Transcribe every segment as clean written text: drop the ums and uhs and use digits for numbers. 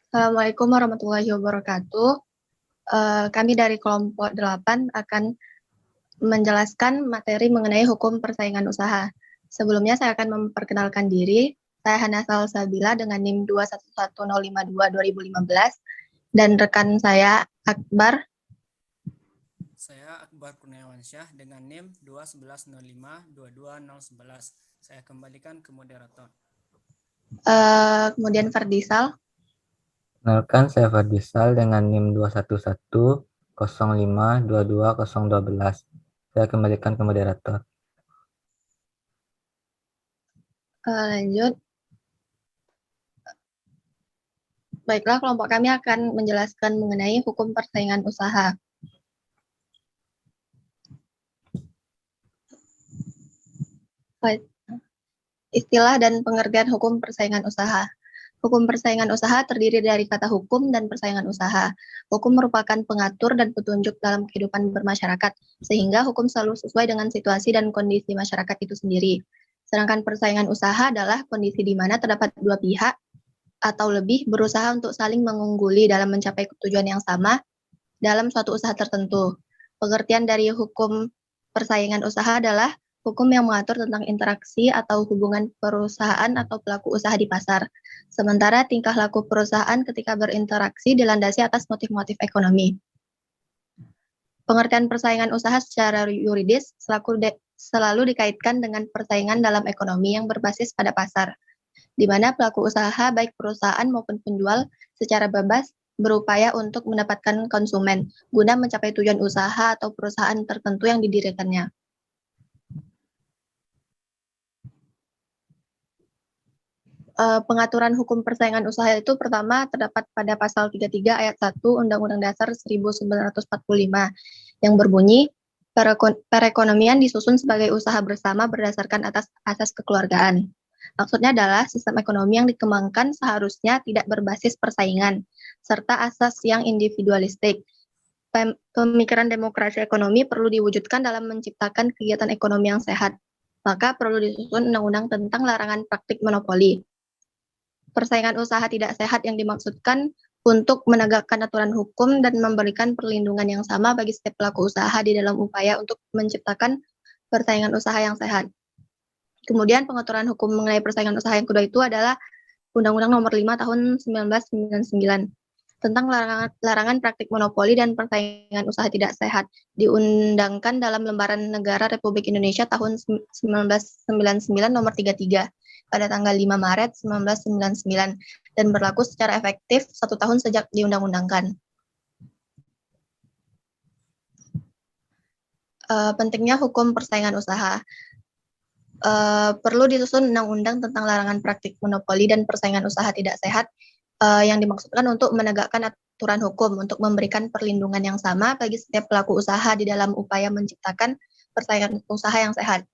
Assalamualaikum warahmatullahi wabarakatuh. Kami dari kelompok 8 akan menjelaskan materi mengenai hukum persaingan usaha. Sebelumnya saya akan memperkenalkan diri. Saya Hana Salsabila dengan NIM 211052-2015 dan rekan saya Akbar. Saya Akbar Kurniawansyah dengan NIM 21105-22011. Saya kembalikan ke moderator. Kemudian Fardisal. Perkenalkan, saya Fardisal dengan NIM 21105220012. Saya kembalikan ke moderator. Lanjut. Baiklah, kelompok kami akan menjelaskan mengenai hukum persaingan usaha. Istilah dan pengertian hukum persaingan usaha. Hukum persaingan usaha terdiri dari kata hukum dan persaingan usaha. Hukum merupakan pengatur dan petunjuk dalam kehidupan bermasyarakat, sehingga hukum selalu sesuai dengan situasi dan kondisi masyarakat itu sendiri. Sedangkan persaingan usaha adalah kondisi di mana terdapat dua pihak atau lebih berusaha untuk saling mengungguli dalam mencapai tujuan yang sama dalam suatu usaha tertentu. Pengertian dari hukum persaingan usaha adalah hukum yang mengatur tentang interaksi atau hubungan perusahaan atau pelaku usaha di pasar. Sementara tingkah laku perusahaan ketika berinteraksi dilandasi atas motif-motif ekonomi. Pengertian persaingan usaha secara yuridis selalu dikaitkan dengan persaingan dalam ekonomi yang berbasis pada pasar, di mana pelaku usaha baik perusahaan maupun penjual secara bebas berupaya untuk mendapatkan konsumen guna mencapai tujuan usaha atau perusahaan tertentu yang didirikannya. Pengaturan hukum persaingan usaha itu pertama terdapat pada pasal 33 ayat 1 Undang-Undang Dasar 1945 yang berbunyi, perekonomian disusun sebagai usaha bersama berdasarkan atas asas kekeluargaan. Maksudnya adalah sistem ekonomi yang dikembangkan seharusnya tidak berbasis persaingan, serta asas yang individualistik. Pemikiran demokrasi ekonomi perlu diwujudkan dalam menciptakan kegiatan ekonomi yang sehat. Maka perlu disusun undang-undang tentang larangan praktik monopoli. Persaingan usaha tidak sehat yang dimaksudkan untuk menegakkan aturan hukum dan memberikan perlindungan yang sama bagi setiap pelaku usaha di dalam upaya untuk menciptakan persaingan usaha yang sehat. Kemudian pengaturan hukum mengenai persaingan usaha yang kedua itu adalah Undang-Undang Nomor 5 Tahun 1999 tentang larangan praktik monopoli dan persaingan usaha tidak sehat, diundangkan dalam Lembaran Negara Republik Indonesia tahun 1999 nomor 33 pada tanggal 5 Maret 1999 dan berlaku secara efektif 1 tahun sejak diundang-undangkan. Pentingnya hukum persaingan usaha. Perlu disusun undang-undang tentang larangan praktik monopoli dan persaingan usaha tidak sehat yang dimaksudkan untuk menegakkan aturan hukum untuk memberikan perlindungan yang sama bagi setiap pelaku usaha di dalam upaya menciptakan persaingan usaha yang sehat.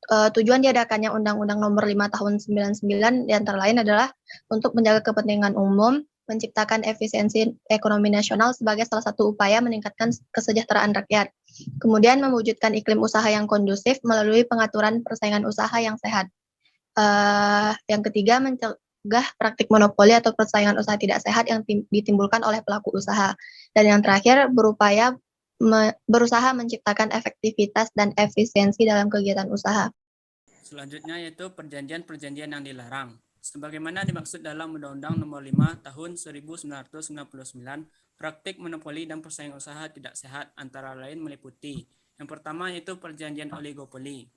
Tujuan diadakannya Undang-Undang Nomor 5 Tahun 99 di antara lain adalah untuk menjaga kepentingan umum, menciptakan efisiensi ekonomi nasional sebagai salah satu upaya meningkatkan kesejahteraan rakyat. Kemudian mewujudkan iklim usaha yang kondusif melalui pengaturan persaingan usaha yang sehat. Yang ketiga, mencegah praktik monopoli atau persaingan usaha tidak sehat yang ditimbulkan oleh pelaku usaha. Dan yang terakhir, berusaha menciptakan efektivitas dan efisiensi dalam kegiatan usaha. Selanjutnya yaitu perjanjian-perjanjian yang dilarang. Sebagaimana dimaksud dalam Undang-Undang Nomor 5 Tahun 1999, praktik monopoli dan persaingan usaha tidak sehat antara lain meliputi. Yang pertama yaitu perjanjian oligopoli.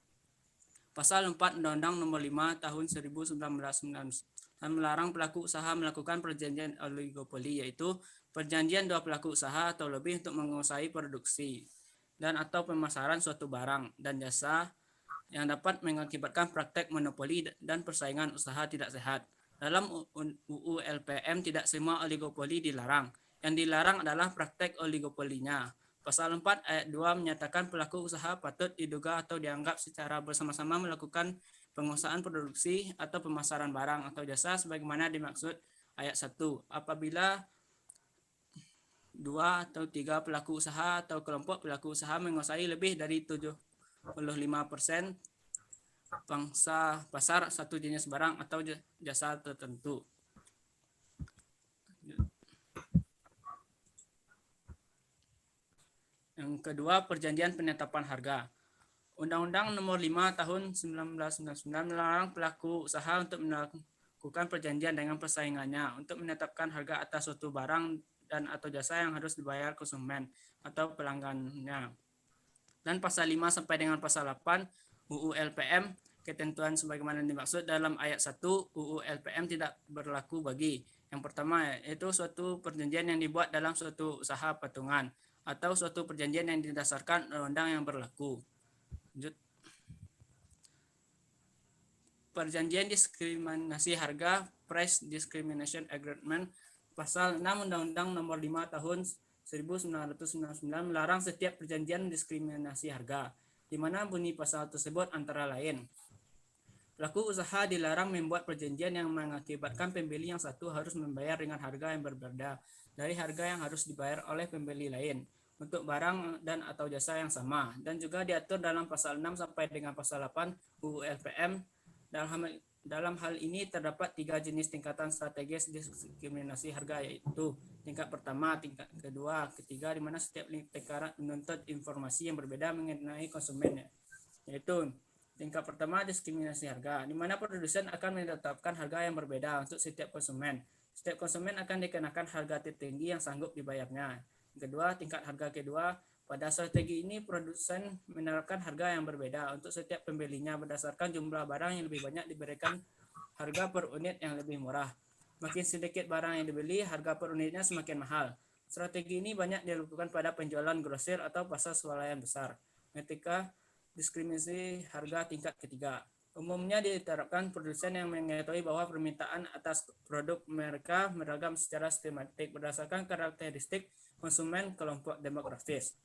Pasal 4 Undang-Undang Nomor 5 Tahun 1999 melarang pelaku usaha melakukan perjanjian oligopoli, yaitu perjanjian dua pelaku usaha atau lebih untuk menguasai produksi dan atau pemasaran suatu barang dan jasa yang dapat mengakibatkan praktek monopoli dan persaingan usaha tidak sehat. Dalam UU LPM tidak semua oligopoli dilarang. Yang dilarang adalah praktek oligopolinya. Pasal 4 ayat 2 menyatakan pelaku usaha patut diduga atau dianggap secara bersama-sama melakukan pengusahaan produksi atau pemasaran barang atau jasa sebagaimana dimaksud ayat 1. Apabila 2 atau 3 pelaku usaha atau kelompok pelaku usaha menguasai lebih dari 75% pangsa pasar satu jenis barang atau jasa tertentu. Yang kedua, perjanjian penetapan harga. Undang-Undang Nomor 5 Tahun 1999 melarang pelaku usaha untuk melakukan perjanjian dengan persaingannya untuk menetapkan harga atas suatu barang dan atau jasa yang harus dibayar konsumen atau pelanggannya. Dan pasal 5 sampai dengan pasal 8 UU LPM, ketentuan sebagaimana dimaksud dalam ayat 1 UU LPM tidak berlaku bagi. Yang pertama, yaitu suatu perjanjian yang dibuat dalam suatu usaha patungan atau suatu perjanjian yang didasarkan undang-undang yang berlaku. Lanjut. Perjanjian diskriminasi harga, Price Discrimination Agreement, pasal 6 Undang-Undang Nomor 5 Tahun 1999 melarang setiap perjanjian diskriminasi harga, di mana bunyi pasal tersebut antara lain: pelaku usaha dilarang membuat perjanjian yang mengakibatkan pembeli yang satu harus membayar dengan harga yang berbeda dari harga yang harus dibayar oleh pembeli lain untuk barang dan atau jasa yang sama, dan juga diatur dalam pasal 6 sampai dengan pasal 8 UU LPM. Dalam hal ini terdapat 3 jenis tingkatan strategis diskriminasi harga, yaitu tingkat pertama, tingkat kedua, ketiga, di mana setiap tingkat menuntut informasi yang berbeda mengenai konsumen, yaitu tingkat pertama diskriminasi harga, di mana produsen akan menetapkan harga yang berbeda untuk setiap konsumen. Setiap konsumen akan dikenakan harga tertinggi yang sanggup dibayarnya. Kedua, tingkat harga kedua. Pada strategi ini, produsen menerapkan harga yang berbeda untuk setiap pembelinya berdasarkan jumlah barang yang lebih banyak diberikan harga per unit yang lebih murah. Makin sedikit barang yang dibeli, harga per unitnya semakin mahal. Strategi ini banyak dilakukan pada penjualan grosir atau pasar swalayan besar. Ketika diskriminasi harga tingkat ketiga, umumnya diterapkan produsen yang mengetahui bahwa permintaan atas produk mereka beragam secara sistematik berdasarkan karakteristik konsumen kelompok demografis.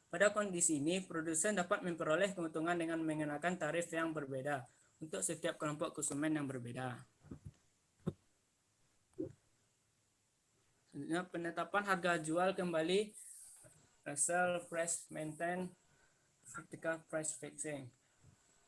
Pada kondisi ini, produsen dapat memperoleh keuntungan dengan mengenakan tarif yang berbeda untuk setiap kelompok konsumen yang berbeda. Selanjutnya, penetapan harga jual kembali, sell price maintain, vertical price fixing.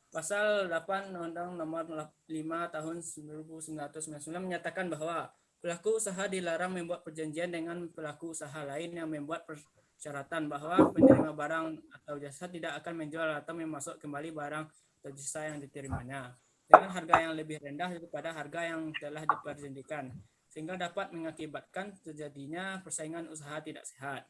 Pasal 8 Undang-Undang Nomor 5 Tahun 1999 menyatakan bahwa pelaku usaha dilarang membuat perjanjian dengan pelaku usaha lain yang membuat persyaratan bahwa penerima barang atau jasa tidak akan menjual atau memasuk kembali barang atau jasa yang diterimanya dengan harga yang lebih rendah daripada harga yang telah diperjanjikan, sehingga dapat mengakibatkan terjadinya persaingan usaha tidak sehat.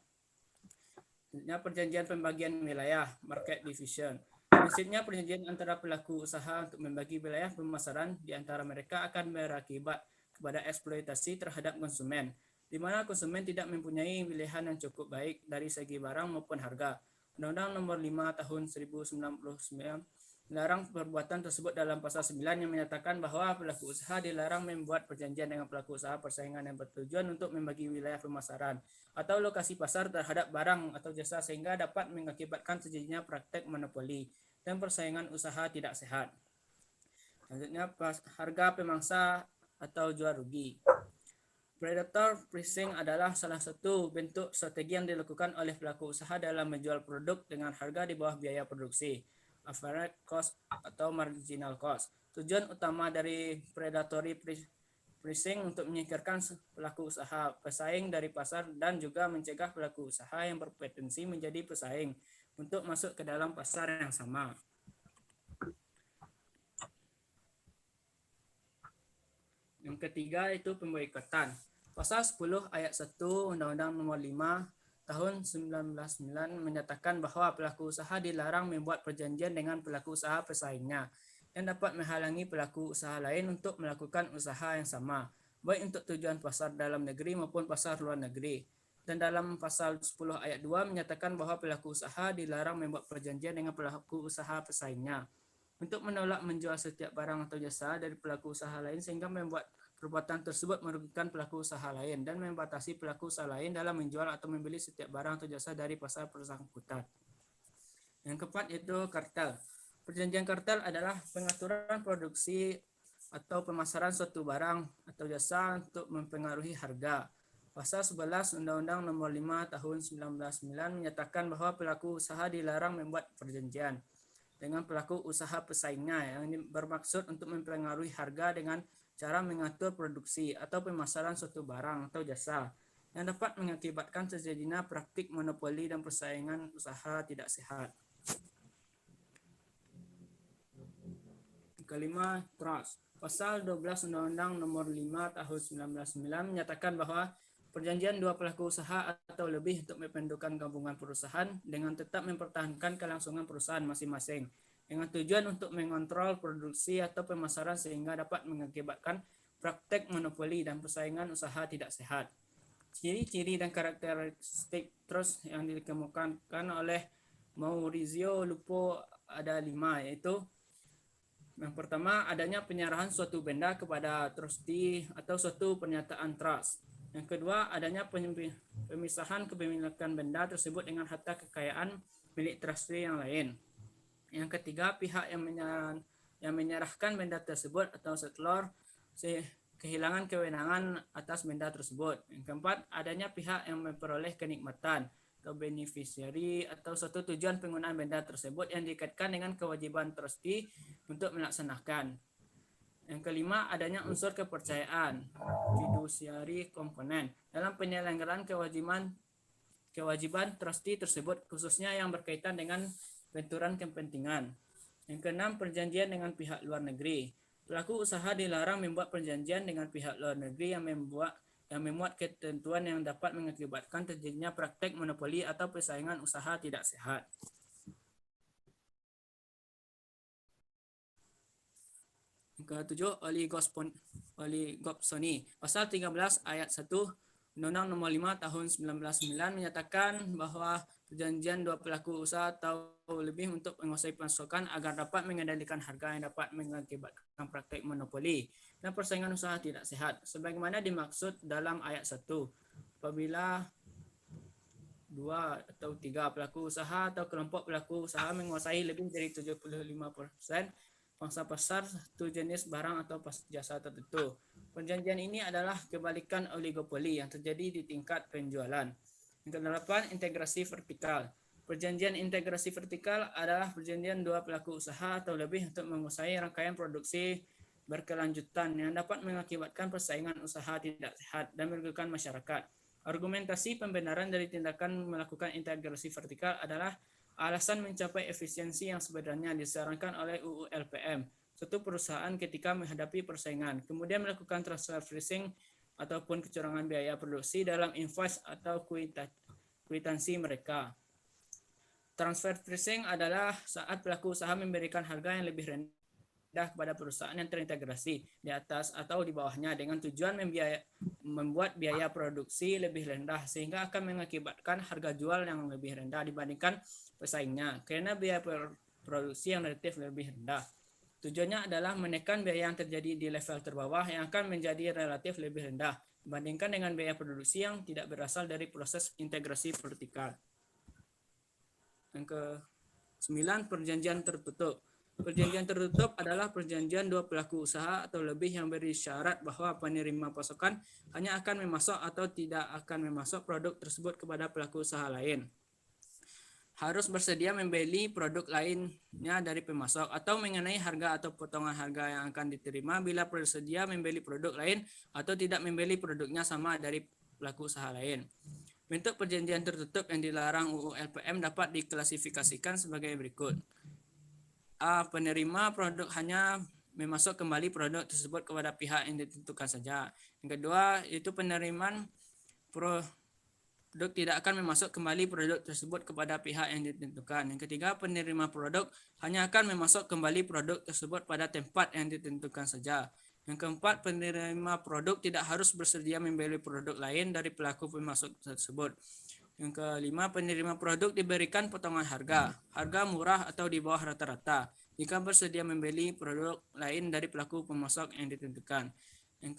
Selanjutnya, perjanjian pembagian wilayah, market division. Prinsipnya, perjanjian antara pelaku usaha untuk membagi wilayah pemasaran di antara mereka akan berakibat kepada eksploitasi terhadap konsumen, di mana konsumen tidak mempunyai pilihan yang cukup baik dari segi barang maupun harga. Undang-Undang Nomor 5 Tahun 1999 melarang perbuatan tersebut dalam pasal 9 yang menyatakan bahwa pelaku usaha dilarang membuat perjanjian dengan pelaku usaha persaingan yang bertujuan untuk membagi wilayah pemasaran atau lokasi pasar terhadap barang atau jasa, sehingga dapat mengakibatkan terjadinya praktek monopoli dan persaingan usaha tidak sehat. Selanjutnya, harga pemangsa atau jual rugi. Predator pricing adalah salah satu bentuk strategi yang dilakukan oleh pelaku usaha dalam menjual produk dengan harga di bawah biaya produksi, average cost atau marginal cost. Tujuan utama dari predatory pricing untuk menyingkirkan pelaku usaha pesaing dari pasar dan juga mencegah pelaku usaha yang berpotensi menjadi pesaing untuk masuk ke dalam pasar yang sama. Yang ketiga itu pemboikotan. Pasal 10 ayat 1 Undang-Undang Nomor 5 Tahun 1999 menyatakan bahwa pelaku usaha dilarang membuat perjanjian dengan pelaku usaha pesaingnya yang dapat menghalangi pelaku usaha lain untuk melakukan usaha yang sama, baik untuk tujuan pasar dalam negeri maupun pasar luar negeri. Dan dalam pasal 10 ayat 2 menyatakan bahwa pelaku usaha dilarang membuat perjanjian dengan pelaku usaha pesaingnya untuk menolak menjual setiap barang atau jasa dari pelaku usaha lain, sehingga membuat perbuatan tersebut merugikan pelaku usaha lain dan membatasi pelaku usaha lain dalam menjual atau membeli setiap barang atau jasa dari pasar bersangkutan. Yang keempat itu kartel. Perjanjian kartel adalah pengaturan produksi atau pemasaran suatu barang atau jasa untuk mempengaruhi harga. Pasal 11 Undang-Undang Nomor 5 Tahun 1999 menyatakan bahwa pelaku usaha dilarang membuat perjanjian dengan pelaku usaha pesaingnya yang bermaksud untuk mempengaruhi harga dengan cara mengatur produksi atau pemasaran suatu barang atau jasa yang dapat mengakibatkan terjadinya praktik monopoli dan persaingan usaha tidak sehat. Kelima, trust. Pasal 12 Undang-Undang Nomor 5 Tahun 1999 menyatakan bahwa perjanjian dua pelaku usaha atau lebih untuk membentukkan gabungan perusahaan dengan tetap mempertahankan kelangsungan perusahaan masing-masing dengan tujuan untuk mengontrol produksi atau pemasaran sehingga dapat mengakibatkan praktek monopoli dan persaingan usaha tidak sehat. Ciri-ciri dan karakteristik trust yang dikemukakan oleh Maurizio Lupo ada 5, yaitu yang pertama, adanya penyerahan suatu benda kepada trustee atau suatu pernyataan trust. Yang kedua, adanya pemisahan kepemilikan benda tersebut dengan harta kekayaan milik trustee yang lain. Yang ketiga, pihak yang menyerahkan benda tersebut atau settlor kehilangan kewenangan atas benda tersebut. Yang keempat, adanya pihak yang memperoleh kenikmatan atau beneficiary atau suatu tujuan penggunaan benda tersebut yang dikaitkan dengan kewajiban trustee untuk melaksanakan. Yang kelima, adanya unsur kepercayaan fiduciary component dalam penyelenggaraan kewajiban trustee tersebut, khususnya yang berkaitan dengan benturan kepentingan. Yang keenam, perjanjian dengan pihak luar negeri. Pelaku usaha dilarang membuat perjanjian dengan pihak luar negeri yang memuat ketentuan yang dapat mengakibatkan terjadinya praktek monopoli atau persaingan usaha tidak sehat. Yang ketujuh, oligopsoni. Pasal 13 ayat 1 Undang-Undang Nomor 5 Tahun 1999 menyatakan bahwa perjanjian dua pelaku usaha atau lebih untuk menguasai pasokan agar dapat mengendalikan harga yang dapat mengakibatkan praktek monopoli dan persaingan usaha tidak sehat, sebagaimana dimaksud dalam ayat 1. Apabila 2 atau 3 pelaku usaha atau kelompok pelaku usaha menguasai lebih dari 75% pangsa pasar satu jenis barang atau jasa tertentu. Perjanjian ini adalah kebalikan oligopoli yang terjadi di tingkat penjualan. Yang ke-8, integrasi vertikal. Perjanjian integrasi vertikal adalah perjanjian dua pelaku usaha atau lebih untuk menguasai rangkaian produksi berkelanjutan yang dapat mengakibatkan persaingan usaha tidak sehat dan merugikan masyarakat. Argumentasi pembenaran dari tindakan melakukan integrasi vertikal adalah alasan mencapai efisiensi yang sebenarnya disarankan oleh UU LPM. Suatu perusahaan ketika menghadapi persaingan, kemudian melakukan transfer pricing ataupun kecurangan biaya produksi dalam invoice atau kwitansi mereka. Transfer pricing adalah saat pelaku usaha memberikan harga yang lebih rendah kepada perusahaan yang terintegrasi di atas atau di bawahnya dengan tujuan membuat biaya produksi lebih rendah sehingga akan mengakibatkan harga jual yang lebih rendah dibandingkan pesaingnya karena biaya produksi yang relatif lebih rendah. Tujuannya adalah menekan biaya yang terjadi di level terbawah yang akan menjadi relatif lebih rendah dibandingkan dengan biaya produksi yang tidak berasal dari proses integrasi vertikal. Yang ke-9, perjanjian tertutup. Perjanjian tertutup adalah perjanjian dua pelaku usaha atau lebih yang beri syarat bahwa penerima pasokan hanya akan memasok atau tidak akan memasok produk tersebut kepada pelaku usaha lain. Harus bersedia membeli produk lainnya dari pemasok atau mengenai harga atau potongan harga yang akan diterima bila bersedia membeli produk lain atau tidak membeli produknya sama dari pelaku usaha lain. Bentuk perjanjian tertutup yang dilarang UU LPM dapat diklasifikasikan sebagai berikut. A. Penerima produk hanya memasok kembali produk tersebut kepada pihak yang ditentukan saja. Yang kedua, itu penerimaan produk tidak akan memasok kembali produk tersebut kepada pihak yang ditentukan. Yang ketiga, penerima produk hanya akan memasok kembali produk tersebut pada tempat yang ditentukan saja. Yang keempat, penerima produk tidak harus bersedia membeli produk lain dari pelaku pemasok tersebut. Yang kelima, penerima produk diberikan potongan harga murah atau di bawah rata-rata jika bersedia membeli produk lain dari pelaku pemasok yang ditentukan. Yang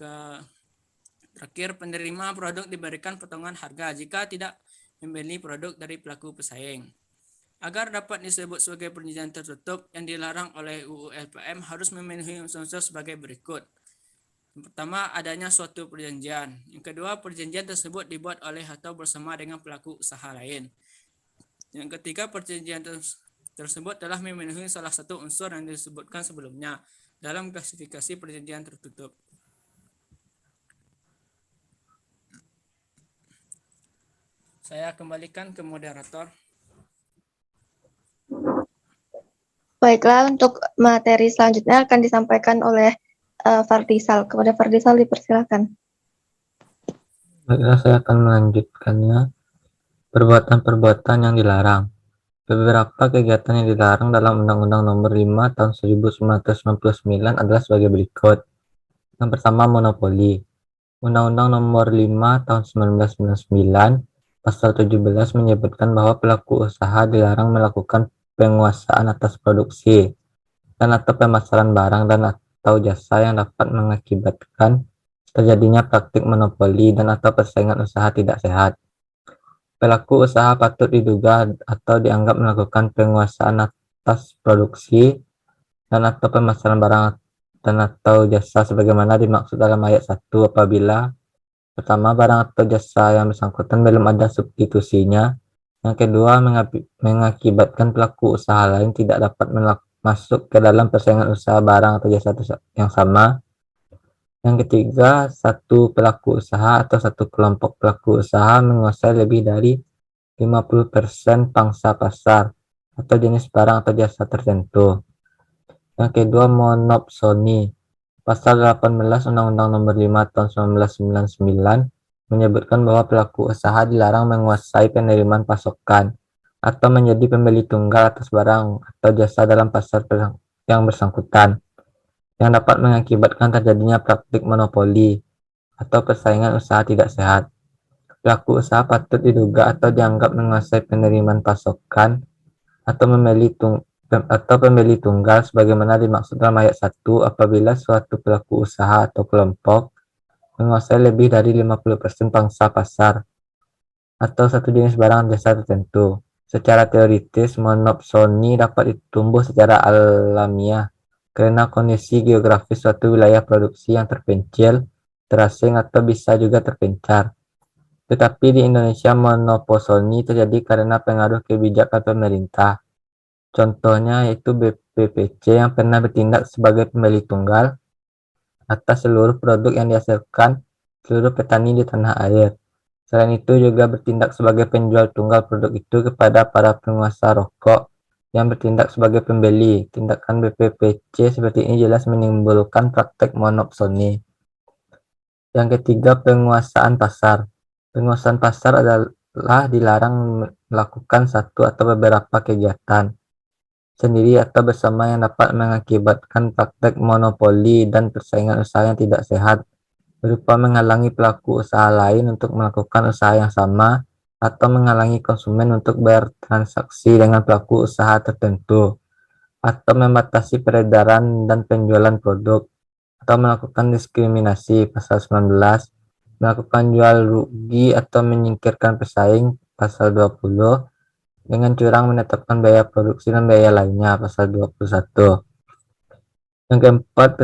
terakhir, penerima produk diberikan potongan harga jika tidak membeli produk dari pelaku pesaing. Agar dapat disebut sebagai perjanjian tertutup yang dilarang oleh UU LPM harus memenuhi unsur-unsur sebagai berikut. Yang pertama, adanya suatu perjanjian. Yang kedua, perjanjian tersebut dibuat oleh atau bersama dengan pelaku usaha lain. Yang ketiga, perjanjian tersebut telah memenuhi salah satu unsur yang disebutkan sebelumnya dalam klasifikasi perjanjian tertutup. Saya kembalikan ke moderator. Baiklah, untuk materi selanjutnya akan disampaikan oleh Fardisal. Kepada Fardisal dipersilakan. Baiklah, saya akan melanjutkannya. Perbuatan-perbuatan yang dilarang. Beberapa kegiatan yang dilarang dalam Undang-Undang Nomor 5 Tahun 1999 adalah sebagai berikut. Yang pertama, monopoli. Undang-Undang Nomor 5 Tahun 1999 Pasal 17 menyebutkan bahwa pelaku usaha dilarang melakukan penguasaan atas produksi dan atau pemasaran barang dan atau jasa yang dapat mengakibatkan terjadinya praktik monopoli dan atau persaingan usaha tidak sehat. Pelaku usaha patut diduga atau dianggap melakukan penguasaan atas produksi dan atau pemasaran barang dan atau jasa sebagaimana dimaksud dalam ayat 1 apabila pertama, barang atau jasa yang bersangkutan belum ada substitusinya. Yang kedua, mengakibatkan pelaku usaha lain tidak dapat masuk ke dalam persaingan usaha barang atau jasa yang sama. Yang ketiga, satu pelaku usaha atau satu kelompok pelaku usaha menguasai lebih dari 50% pangsa pasar atau jenis barang atau jasa tertentu. Yang kedua, monopsoni. Pasal 18 Undang-Undang Nomor 5 Tahun 1999 menyebutkan bahwa pelaku usaha dilarang menguasai penerimaan pasokan atau menjadi pembeli tunggal atas barang atau jasa dalam pasar yang bersangkutan, yang dapat mengakibatkan terjadinya praktik monopoli atau persaingan usaha tidak sehat. Pelaku usaha patut diduga atau dianggap menguasai penerimaan pasokan atau pembeli tunggal sebagaimana dimaksud dalam ayat 1 apabila suatu pelaku usaha atau kelompok menguasai lebih dari 50% pangsa pasar atau satu jenis barang jasa tertentu. Secara teoritis, monopsoni dapat tumbuh secara alamiah karena kondisi geografis suatu wilayah produksi yang terpencil, terasing, atau bisa juga terpencar. Tetapi di Indonesia, monopsoni terjadi karena pengaruh kebijakan pemerintah. Contohnya yaitu BPPC yang pernah bertindak sebagai pembeli tunggal atas seluruh produk yang dihasilkan seluruh petani di tanah air. Selain itu juga bertindak sebagai penjual tunggal produk itu kepada para penguasa rokok yang bertindak sebagai pembeli. Tindakan BPPC seperti ini jelas menimbulkan praktek monopsoni. Yang ketiga, penguasaan pasar. Penguasaan pasar adalah dilarang melakukan satu atau beberapa kegiatan sendiri atau bersama yang dapat mengakibatkan praktek monopoli dan persaingan usaha yang tidak sehat, berupa menghalangi pelaku usaha lain untuk melakukan usaha yang sama atau menghalangi konsumen untuk bertransaksi dengan pelaku usaha tertentu, atau membatasi peredaran dan penjualan produk, atau melakukan diskriminasi pasal 19, melakukan jual rugi atau menyingkirkan pesaing pasal 20, dengan curang menetapkan biaya produksi dan biaya lainnya pasal 21. Yang keempat,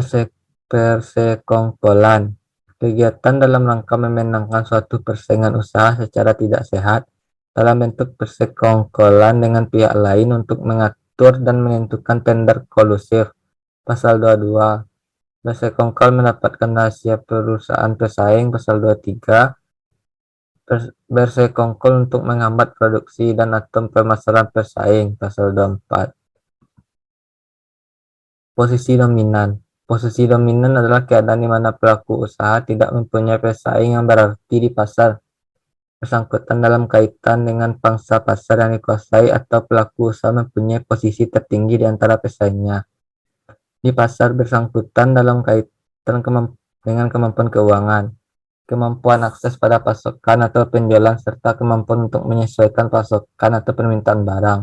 persekongkolan. Kegiatan dalam rangka memenangkan suatu persaingan usaha secara tidak sehat dalam bentuk persekongkolan dengan pihak lain untuk mengatur dan menentukan tender kolusif pasal 22. Persekongkol mendapatkan rahasia perusahaan pesaing pasal 23. Bersekongkol untuk menghambat produksi dan atau pemasaran pesaing pasal 24. Posisi dominan. Posisi dominan adalah keadaan di mana pelaku usaha tidak mempunyai pesaing yang berarti di pasar bersangkutan dalam kaitan dengan pangsa pasar yang dikuasai atau pelaku usaha mempunyai posisi tertinggi di antara pesaingnya di pasar bersangkutan dalam kaitan dengan kemampuan keuangan, kemampuan akses pada pasokan atau penjualan, serta kemampuan untuk menyesuaikan pasokan atau permintaan barang.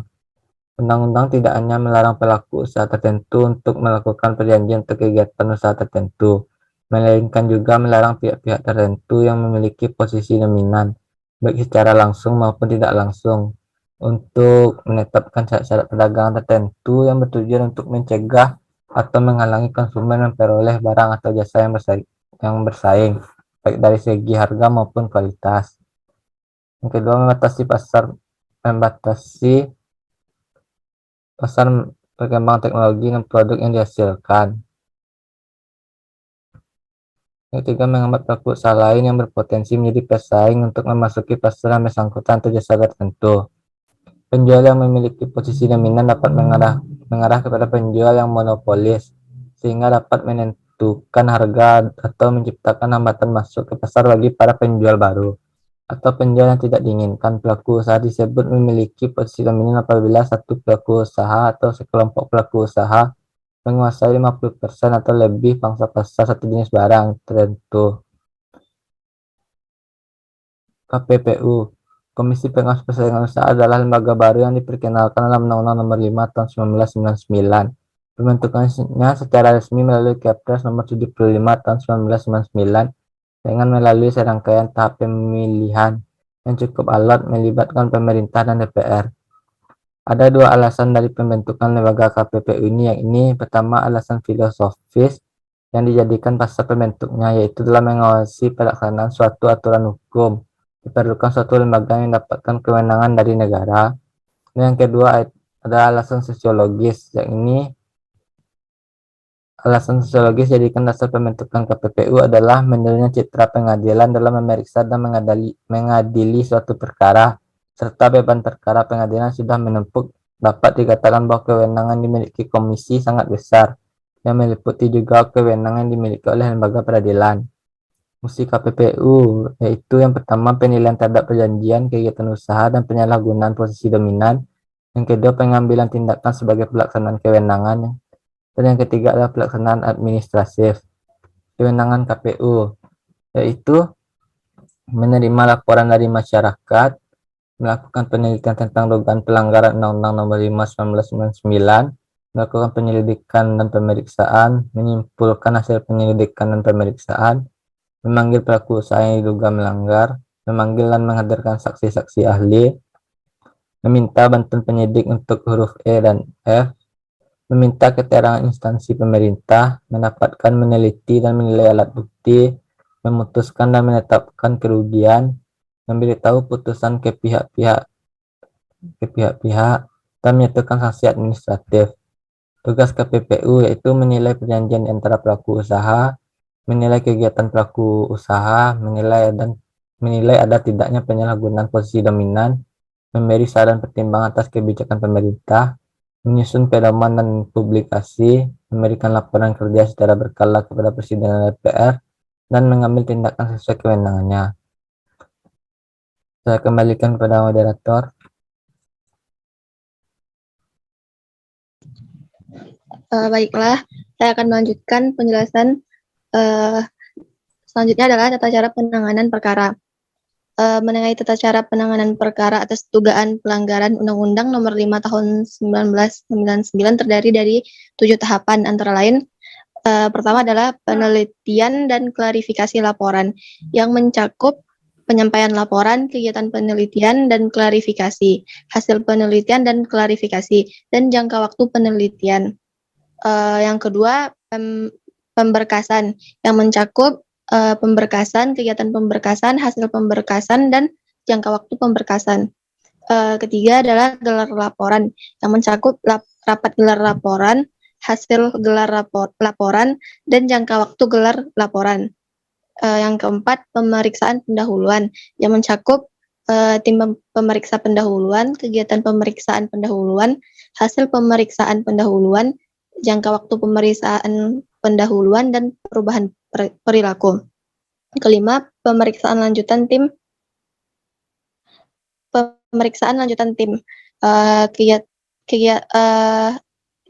Undang-undang tidak hanya melarang pelaku usaha tertentu untuk melakukan perjanjian atau kegiatan usaha tertentu, melainkan juga melarang pihak-pihak tertentu yang memiliki posisi dominan, baik secara langsung maupun tidak langsung, untuk menetapkan syarat-syarat perdagangan tertentu yang bertujuan untuk mencegah atau menghalangi konsumen memperoleh barang atau jasa yang bersaing, baik dari segi harga maupun kualitas. Yang kedua, membatasi pasar perkembangan teknologi dan produk yang dihasilkan. Yang ketiga, menghambat pelaku usaha lain yang berpotensi menjadi pesaing untuk memasuki pasar yang bersangkutan atau jasa tertentu. Penjual yang memiliki posisi dominan dapat mengarah kepada penjual yang monopolis, sehingga dapat menentukan harga atau menciptakan hambatan masuk ke pasar bagi para penjual baru atau penjual yang tidak diinginkan. Pelaku usaha disebut memiliki posisi dominan apabila satu pelaku usaha atau sekelompok pelaku usaha menguasai 50% atau lebih pangsa pasar satu jenis barang tertentu. KPPU, Komisi Pengawas Persaingan Usaha, adalah lembaga baru yang diperkenalkan dalam Undang-Undang Nomor 5 Tahun 1999. Pembentukannya secara resmi melalui Kepres Nomor 75 Tahun 1999 dengan melalui serangkaian tahap pemilihan yang cukup alot melibatkan pemerintah dan DPR. Ada dua alasan dari pembentukan lembaga KPPU ini, pertama alasan filosofis yang dijadikan dasar pembentuknya, yaitu dalam mengawasi pelaksanaan suatu aturan hukum diperlukan suatu lembaga yang mendapatkan kewenangan dari negara. Dan yang kedua ada alasan sosiologis, yakni alasan sosiologis jadikan dasar pembentukan KPPU adalah menurunnya citra pengadilan dalam memeriksa dan mengadili suatu perkara, serta beban perkara pengadilan sudah menumpuk. Dapat dikatakan bahwa kewenangan dimiliki komisi sangat besar, yang meliputi juga kewenangan yang dimiliki oleh lembaga peradilan. Fungsi KPPU yaitu yang pertama penilaian terhadap perjanjian, kegiatan usaha, dan penyalahgunaan posisi dominan. Yang kedua pengambilan tindakan sebagai pelaksanaan kewenangan. Dan yang ketiga adalah pelaksanaan administratif. Kewenangan KPU yaitu menerima laporan dari masyarakat, melakukan penelitian tentang dugaan pelanggaran Undang-Undang Nomor 5 1999, melakukan penyelidikan dan pemeriksaan, menyimpulkan hasil penyelidikan dan pemeriksaan, memanggil pelaku usaha yang diduga melanggar, memanggil dan menghadirkan saksi-saksi ahli, meminta bantuan penyidik untuk huruf E dan F, meminta keterangan instansi pemerintah, mendapatkan, meneliti dan menilai alat bukti, memutuskan dan menetapkan kerugian, memberitahu putusan ke pihak-pihak, dan menyatukan sanksi administratif. Tugas KPPU yaitu menilai perjanjian antara pelaku usaha, menilai kegiatan pelaku usaha, menilai ada tidaknya penyalahgunaan posisi dominan, memberi saran pertimbangan atas kebijakan pemerintah, menyusun pedoman dan publikasi, memberikan laporan kerja secara berkala kepada Presiden dan DPR, dan mengambil tindakan sesuai kewenangannya. Saya kembalikan kepada moderator. Baiklah, saya akan melanjutkan penjelasan. Selanjutnya adalah tata cara penanganan perkara. Mengenai tata cara penanganan perkara atas dugaan pelanggaran Undang-Undang Nomor 5 Tahun 1999 terdiri dari 7 tahapan, antara lain pertama adalah penelitian dan klarifikasi laporan yang mencakup penyampaian laporan, kegiatan penelitian dan klarifikasi, hasil penelitian dan klarifikasi, dan jangka waktu penelitian. Yang kedua, pemberkasan yang mencakup pemberkasan, kegiatan pemberkasan, hasil pemberkasan, dan jangka waktu pemberkasan. Ketiga adalah gelar laporan yang mencakup rapat gelar laporan, hasil gelar laporan, dan jangka waktu gelar laporan. Yang keempat, pemeriksaan pendahuluan yang mencakup tim pemeriksa pendahuluan, kegiatan pemeriksaan pendahuluan, hasil pemeriksaan pendahuluan, jangka waktu pemeriksaan pendahuluan, dan perubahan perilaku. Kelima, pemeriksaan lanjutan tim.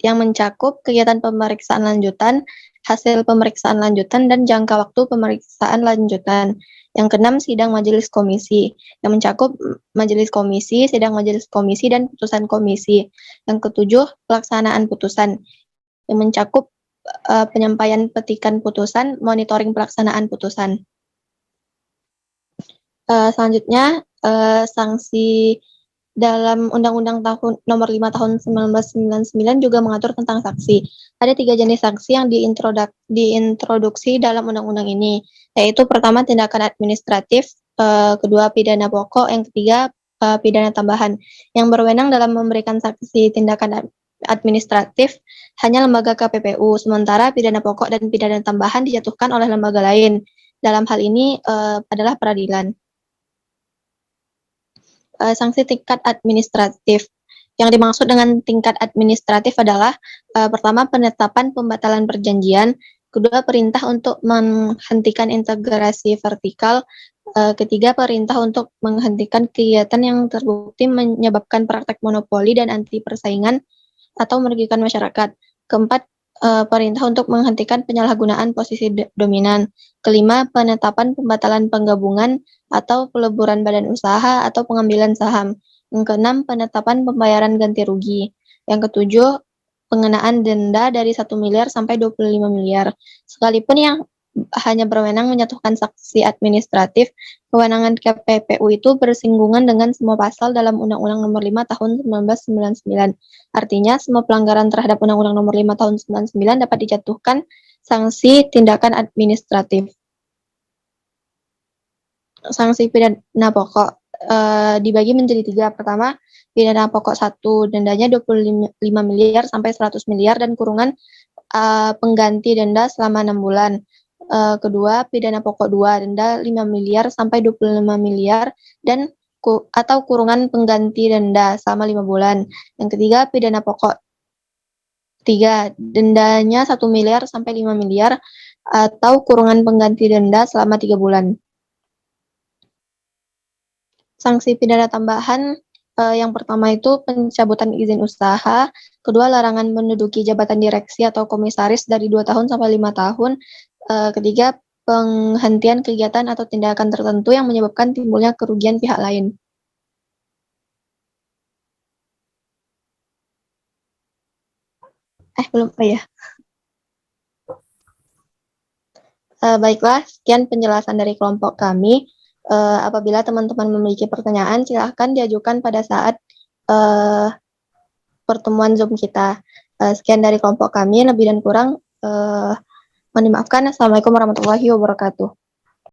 Yang mencakup kegiatan pemeriksaan lanjutan, hasil pemeriksaan lanjutan, dan jangka waktu pemeriksaan lanjutan. Yang keenam, sidang majelis komisi yang mencakup majelis komisi, sidang majelis komisi, dan putusan komisi. Yang ketujuh, pelaksanaan putusan yang mencakup penyampaian petikan putusan, monitoring pelaksanaan putusan. Selanjutnya, sanksi dalam Undang-Undang Nomor 5 Tahun 1999 juga mengatur tentang saksi. Ada 3 jenis saksi yang diintroduksi dalam undang-undang ini, yaitu pertama tindakan administratif, kedua pidana pokok, yang ketiga pidana tambahan. Yang berwenang dalam memberikan saksi tindakan administratif hanya lembaga KPPU, sementara pidana pokok dan pidana tambahan dijatuhkan oleh lembaga lain. Dalam hal ini adalah peradilan. Sanksi tingkat administratif. Yang dimaksud dengan tingkat administratif adalah pertama, penetapan pembatalan perjanjian, kedua, perintah untuk menghentikan integrasi vertikal, ketiga, perintah untuk menghentikan kegiatan yang terbukti menyebabkan praktek monopoli dan anti persaingan atau merugikan masyarakat. Keempat, perintah untuk menghentikan penyalahgunaan posisi dominan. Kelima, penetapan pembatalan penggabungan atau peleburan badan usaha atau pengambilan saham. Yang keenam, penetapan pembayaran ganti rugi. Yang ketujuh, pengenaan denda dari 1 miliar sampai 25 miliar. Sekalipun yang hanya berwenang menyatukan sanksi administratif, kewenangan KPPU itu bersinggungan dengan semua pasal dalam Undang-Undang Nomor 5 Tahun 1999. Artinya, semua pelanggaran terhadap Undang-Undang Nomor 5 Tahun 1999 dapat dijatuhkan sanksi tindakan administratif. Sanksi pidana pokok dibagi menjadi 3. Pertama, pidana pokok 1, dendanya 25 miliar sampai 100 miliar dan kurungan pengganti denda selama 6 bulan. Kedua, pidana pokok 2, denda 5 miliar sampai 25 miliar dan atau kurungan pengganti denda selama 5 bulan. Yang ketiga, pidana pokok 3, dendanya 1 miliar sampai 5 miliar atau kurungan pengganti denda selama 3 bulan. Sanksi pidana tambahan yang pertama itu pencabutan izin usaha, kedua, larangan menduduki jabatan direksi atau komisaris dari 2 tahun sampai 5 tahun, ketiga, penghentian kegiatan atau tindakan tertentu yang menyebabkan timbulnya kerugian pihak lain. Belum ya? Baiklah, sekian penjelasan dari kelompok kami. Apabila teman-teman memiliki pertanyaan, silahkan diajukan pada saat pertemuan Zoom kita. Sekian dari kelompok kami, lebih dan kurang mohon dimaafkan. Assalamualaikum warahmatullahi wabarakatuh.